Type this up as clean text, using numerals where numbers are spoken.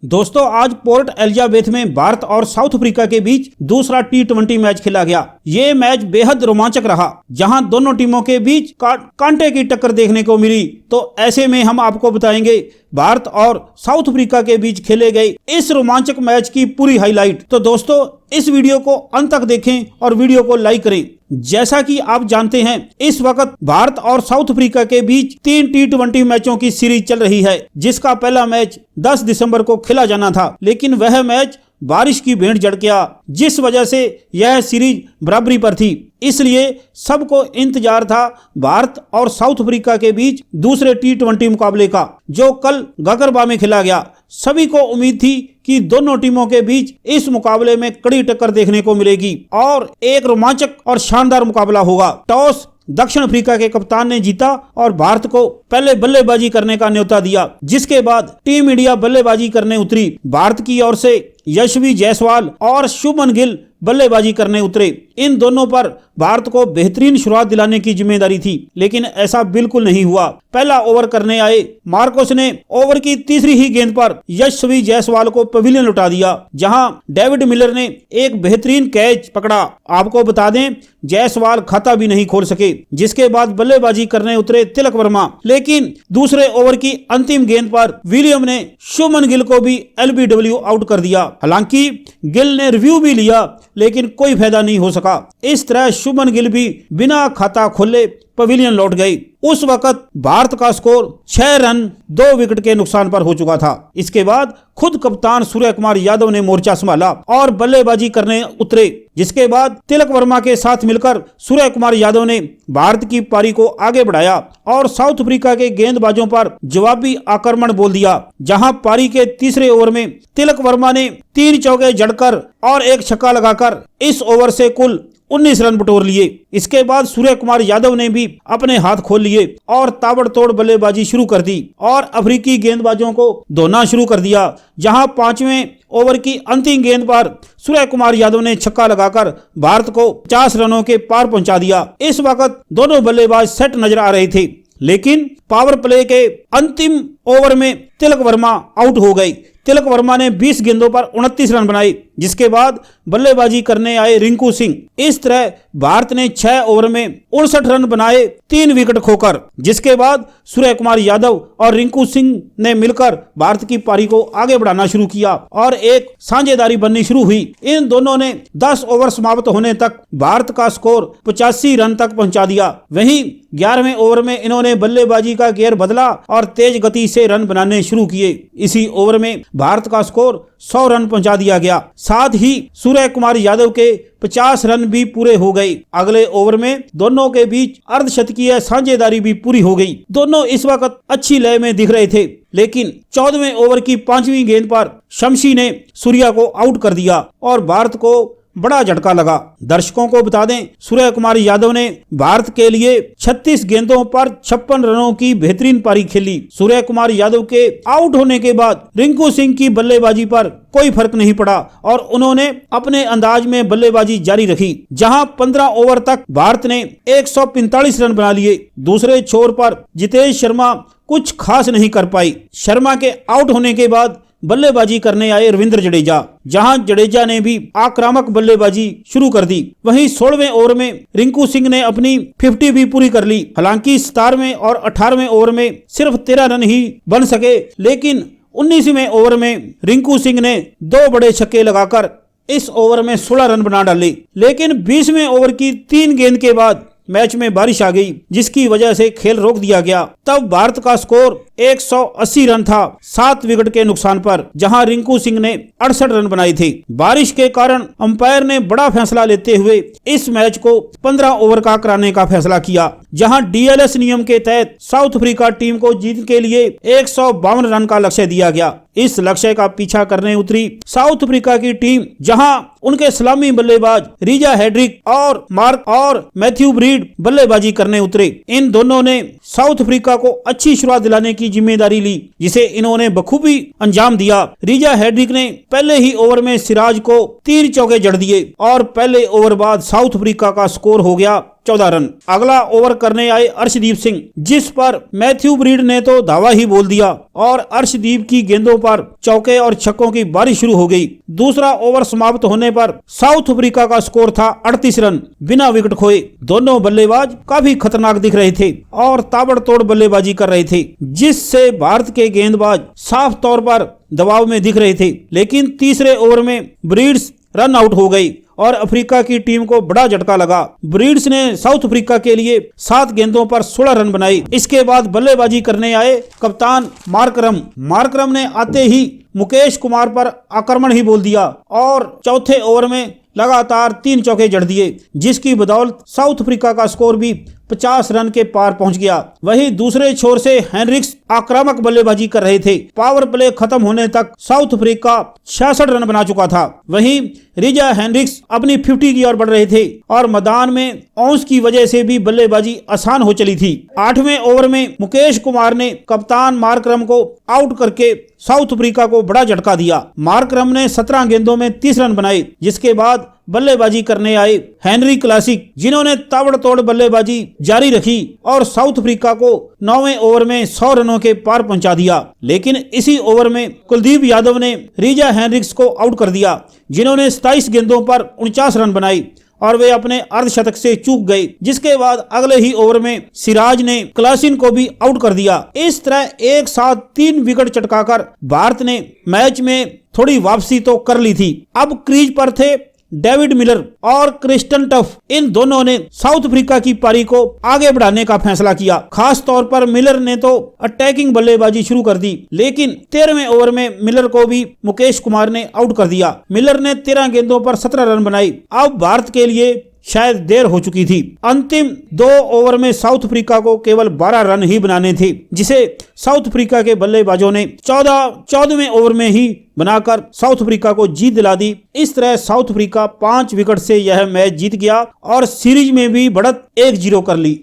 दोस्तों आज port Elizabeth में भारत और साउथ अफ्रीका के बीच दूसरा T20 मैच खेला गया। ये मैच बेहद रोमांचक रहा, जहां दोनों टीमों के बीच कांटे की टक्कर देखने को मिली। तो ऐसे में हम आपको बताएंगे भारत और साउथ अफ्रीका के बीच खेले गए इस रोमांचक मैच की पूरी हाईलाइट। तो दोस्तों इस वीडियो को अंत तक देखें और वीडियो को लाइक करें। जैसा कि आप जानते हैं इस वक्त भारत और साउथ अफ्रीका के बीच 3 T20 मैचों की सीरीज चल रही है, जिसका पहला मैच 10 दिसंबर को खेला जाना था, लेकिन वह मैच बारिश की भेंट चढ़ गया, जिस वजह से यह सीरीज बराबरी पर थी। इसलिए सबको इंतजार था भारत और साउथ अफ्रीका के बीच दूसरे T20 मुकाबले का, जो कल गगरबा में खेला गया। सभी को उम्मीद थी कि दोनों टीमों के बीच इस मुकाबले में कड़ी टक्कर देखने को मिलेगी और एक रोमांचक और शानदार मुकाबला होगा। टॉस दक्षिण अफ्रीका के कप्तान ने जीता और भारत को पहले बल्लेबाजी करने का न्योता दिया, जिसके बाद टीम इंडिया बल्लेबाजी करने उतरी। भारत की ओर से यशस्वी जायसवाल और शुभमन गिल बल्लेबाजी करने उतरे। इन दोनों पर भारत को बेहतरीन शुरुआत दिलाने की जिम्मेदारी थी, लेकिन ऐसा बिल्कुल नहीं हुआ। पहला ओवर करने आए मार्कोस ने ओवर की तीसरी ही गेंद पर यशस्वी जायसवाल को पवेलियन लौटा दिया, जहां डेविड मिलर ने एक बेहतरीन कैच पकड़ा। आपको बता दें जायसवाल खाता भी नहीं खोल सके, जिसके बाद बल्लेबाजी करने उतरे तिलक वर्मा, लेकिन दूसरे ओवर की अंतिम गेंद पर विलियम ने शुभमन गिल को भी LBW आउट कर दिया। हालांकि गिल ने रिव्यू भी लिया, लेकिन कोई फायदा नहीं हो सका। इस तरह शुभमन गिल भी बिना खाता खोले पवेलियन लौट गई। उस वक्त भारत का स्कोर 6 रन 2 विकेट के नुकसान पर हो चुका था। इसके बाद खुद कप्तान सूर्य कुमार यादव ने मोर्चा संभाला और बल्लेबाजी करने उतरे, जिसके बाद तिलक वर्मा के साथ मिलकर सूर्य कुमार यादव ने भारत की पारी को आगे बढ़ाया और साउथ अफ्रीका के गेंदबाजों पर जवाबी आक्रमण बोल दिया। जहां पारी के तीसरे ओवर में तिलक वर्मा ने 3 चौके जड़कर और एक छक्का लगाकर इस ओवर से कुल 19 रन बटोर लिए। इसके बाद सूर्य कुमार यादव ने भी अपने हाथ खोल लिए और ताबड़तोड़ बल्लेबाजी शुरू कर दी और अफ्रीकी गेंदबाजों को धोना शुरू कर दिया। जहां 5वें ओवर की अंतिम गेंद पर सूर्य कुमार यादव ने छक्का लगाकर भारत को 50 रनों के पार पहुंचा दिया। इस वक्त दोनों बल्लेबाज सेट नजर आ रहे थे, लेकिन पावर प्ले के अंतिम ओवर में तिलक वर्मा आउट हो गए। तिलक वर्मा ने 20 गेंदों पर 29 रन बनाए, जिसके बाद बल्लेबाजी करने आए रिंकू सिंह। इस तरह भारत ने 6 ओवर में 59 रन बनाए 3 विकेट खोकर, जिसके बाद सूर्य कुमार यादव और रिंकू सिंह ने मिलकर भारत की पारी को आगे बढ़ाना शुरू किया और एक साझेदारी बननी शुरू हुई। इन दोनों ने 10 ओवर समाप्त होने तक भारत का स्कोर 85 रन तक पहुंचा दिया। वहीं 11वें ओवर में इन्होंने बल्लेबाजी का गियर बदला और तेज गति से रन बनाने शुरू किए। इसी ओवर में भारत का स्कोर 100 रन पहुंचा दिया गया। साथ ही सूर्य कुमार यादव के 50 रन भी पूरे हो गए। अगले ओवर में दोनों के बीच अर्धशतकीय साझेदारी भी पूरी हो गई। दोनों इस वक्त अच्छी लय में दिख रहे थे, लेकिन 14वें ओवर की 5वीं गेंद पर शमशी ने सूर्या को आउट कर दिया और भारत को बड़ा झटका लगा। दर्शकों को बता दें सूर्य कुमार यादव ने भारत के लिए 36 गेंदों पर 56 रनों की बेहतरीन पारी खेली। सूर्य कुमार यादव के आउट होने के बाद रिंकू सिंह की बल्लेबाजी पर कोई फर्क नहीं पड़ा और उन्होंने अपने अंदाज में बल्लेबाजी जारी रखी। जहां 15 ओवर तक भारत ने 145 रन बना लिए। दूसरे छोर पर जितेश शर्मा कुछ खास नहीं कर पाई। शर्मा के आउट होने के बाद बल्लेबाजी करने आए रविंद्र जडेजा, जहां जडेजा ने भी आक्रामक बल्लेबाजी शुरू कर दी। वहीं 16वें ओवर में रिंकू सिंह ने अपनी 50 भी पूरी कर ली। हालांकि 17वें और 18वें ओवर में सिर्फ 13 रन ही बन सके, लेकिन 19वें ओवर में रिंकू सिंह ने 2 बड़े छक्के लगाकर इस ओवर में 16 रन बना डाले। लेकिन 20वें ओवर की 3 गेंद के बाद मैच में बारिश आ गई, जिसकी वजह से खेल रोक दिया गया। तब भारत का स्कोर 180 रन था 7 विकेट के नुकसान पर, जहां रिंकू सिंह ने 68 रन बनाए थे। बारिश के कारण अंपायर ने बड़ा फैसला लेते हुए इस मैच को 15 ओवर का कराने का फैसला किया, जहां DLS नियम के तहत साउथ अफ्रीका टीम को जीत के लिए 152 रन का लक्ष्य दिया गया। इस लक्ष्य का पीछा करने उतरी साउथ अफ्रीका की टीम, जहां उनके सलामी बल्लेबाज रिजा हेड्रिक और मार्क और मैथ्यू ब्रीड बल्लेबाजी करने उतरे। इन दोनों ने साउथ अफ्रीका को अच्छी शुरुआत दिलाने की जिम्मेदारी ली, जिसे इन्होंने बखूबी अंजाम दिया। रिजा हेड्रिक ने पहले ही ओवर में सिराज को 3 चौके जड़ दिए और पहले ओवर बाद साउथ अफ्रीका का स्कोर हो गया 14 रन। अगला ओवर करने आए अर्शदीप सिंह, जिस पर मैथ्यू ब्रीड ने तो धावा ही बोल दिया और अर्शदीप की गेंदों पर चौके और छक्कों की बारिश शुरू हो गई। दूसरा ओवर समाप्त होने पर साउथ अफ्रीका का स्कोर था 38 रन बिना विकेट खोए। दोनों बल्लेबाज काफी खतरनाक दिख रहे थे और ताबड़तोड़ बल्लेबाजी कर रहे थे, जिससे भारत के गेंदबाज साफ तौर पर दबाव में दिख रहे थे। लेकिन तीसरे ओवर में ब्रीड्स रन आउट हो गई और अफ्रीका की टीम को बड़ा झटका लगा। ब्रीड्स ने साउथ अफ्रीका के लिए 7 गेंदों पर 16 रन बनाए। इसके बाद बल्लेबाजी करने आए कप्तान मार्करम ने आते ही मुकेश कुमार पर आक्रमण ही बोल दिया और चौथे ओवर में लगातार 3 चौके जड़ दिए, जिसकी बदौलत साउथ अफ्रीका का स्कोर भी 50 रन के पार पहुंच गया। वहीं दूसरे छोर से हेनरिक्स आक्रामक बल्लेबाजी कर रहे थे। पावर प्ले खत्म होने तक साउथ अफ्रीका 66 रन बना चुका था। वहीं रिजा हेनरिक्स अपनी 50 की ओर बढ़ रहे थे और मैदान में औंस की वजह से भी बल्लेबाजी आसान हो चली थी। 8वें ओवर में मुकेश कुमार ने कप्तान मार्करम को आउट करके साउथ अफ्रीका को बड़ा झटका दिया। मार्करम ने 17 गेंदों में 30 रन बनाए, जिसके बाद बल्लेबाजी करने आए हेनरी क्लासिक, जिन्होंने ताबड़तोड़ बल्लेबाजी जारी रखी और साउथ अफ्रीका को 9वें ओवर में 100 रनों के पार पहुंचा दिया। लेकिन इसी ओवर में कुलदीप यादव ने रिजा हेनरिक्स को आउट कर दिया, जिन्होंने 27 गेंदों पर 49 रन बनाए और वे अपने अर्धशतक से चूक गए। जिसके बाद अगले ही ओवर में सिराज ने क्लासिन को भी आउट कर दिया। इस तरह एक साथ 3 विकेट चटकाकर भारत ने मैच में थोड़ी वापसी तो कर ली थी। अब क्रीज पर थे डेविड मिलर और क्रिस्टन टफ। इन दोनों ने साउथ अफ्रीका की पारी को आगे बढ़ाने का फैसला किया। खास तौर पर मिलर ने तो अटैकिंग बल्लेबाजी शुरू कर दी, लेकिन 13वें ओवर में मिलर को भी मुकेश कुमार ने आउट कर दिया। मिलर ने 13 गेंदों पर 17 रन बनाए। अब भारत के लिए शायद देर हो चुकी थी। अंतिम 2 ओवर में साउथ अफ्रीका को केवल 12 रन ही बनाने थे, जिसे साउथ अफ्रीका के बल्लेबाजों ने 14वें ओवर में ही बनाकर साउथ अफ्रीका को जीत दिला दी। इस तरह साउथ अफ्रीका 5 विकेट से यह मैच जीत गया और सीरीज में भी बढ़त 1-0 कर ली।